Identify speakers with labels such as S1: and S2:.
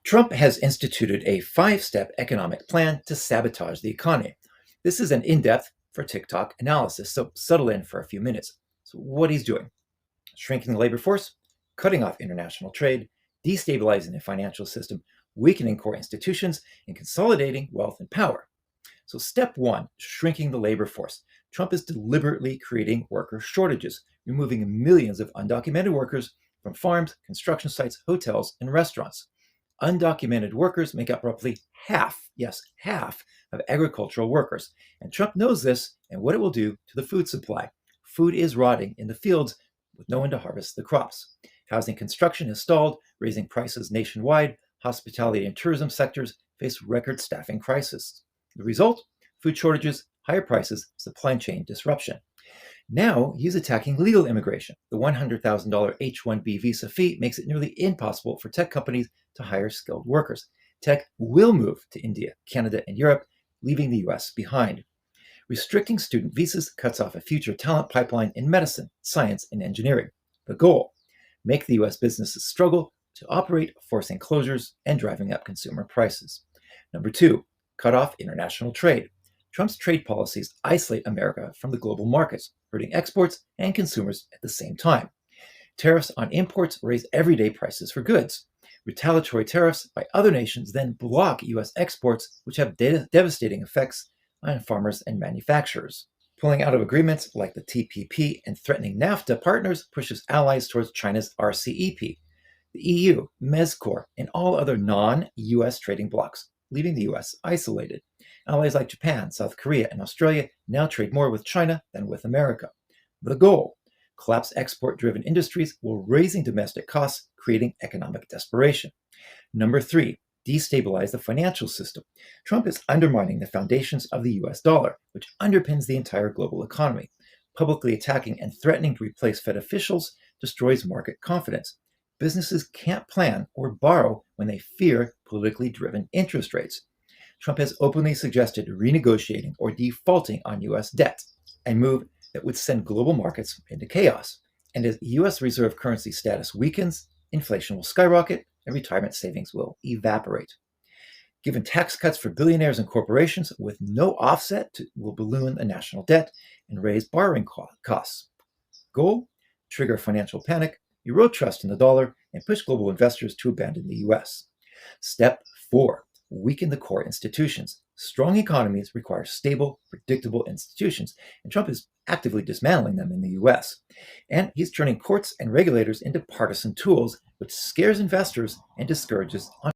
S1: Trump has instituted a five-step economic plan to sabotage the economy. This is an in-depth for TikTok analysis, so settle in for a few minutes. So what he's doing: shrinking the labor force, cutting off international trade, destabilizing the financial system, weakening core institutions, and consolidating wealth and power. So step one, shrinking the labor force. Trump is deliberately creating worker shortages, removing millions of undocumented workers from farms, construction sites, hotels, and restaurants. Undocumented workers make up roughly half, yes, half of agricultural workers. And Trump knows this and what it will do to the food supply. Food is rotting in the fields with no one to harvest the crops. Housing construction is stalled, raising prices nationwide. Hospitality and tourism sectors face record staffing crisis. The result? Food shortages, higher prices, supply chain disruption. Now he's attacking legal immigration. The $100,000 H-1B visa fee makes it nearly impossible for tech companies to hire skilled workers. Tech will move to India, Canada, and Europe, leaving the US behind. Restricting student visas cuts off a future talent pipeline in medicine, science, and engineering. The goal: make the US businesses struggle to operate, forcing closures and driving up consumer prices. Number two, cut off international trade. Trump's trade policies isolate America from the global markets, hurting exports and consumers at the same time. Tariffs on imports raise everyday prices for goods. Retaliatory tariffs by other nations then block US exports, which have devastating effects on farmers and manufacturers. Pulling out of agreements like the TPP and threatening NAFTA partners pushes allies towards China's RCEP, the EU, MESCOR, and all other non-US trading blocs, leaving the US isolated. Allies like Japan, South Korea, and Australia now trade more with China than with America. The goal: collapse export-driven industries while raising domestic costs, creating economic desperation. Number three, destabilize the financial system. Trump is undermining the foundations of the US dollar, which underpins the entire global economy. Publicly attacking and threatening to replace Fed officials destroys market confidence. Businesses can't plan or borrow when they fear politically driven interest rates. Trump has openly suggested renegotiating or defaulting on US debt, a move that would send global markets into chaos. And as US reserve currency status weakens, inflation will skyrocket and retirement savings will evaporate. Given tax cuts for billionaires and corporations with no offset will balloon the national debt and raise borrowing costs. Goal: trigger financial panic, erode trust in the dollar, and push global investors to abandon the US. Step four, weaken the core institutions. Strong economies require stable, predictable institutions, and Trump is actively dismantling them in the US. And he's turning courts and regulators into partisan tools, which scares investors and discourages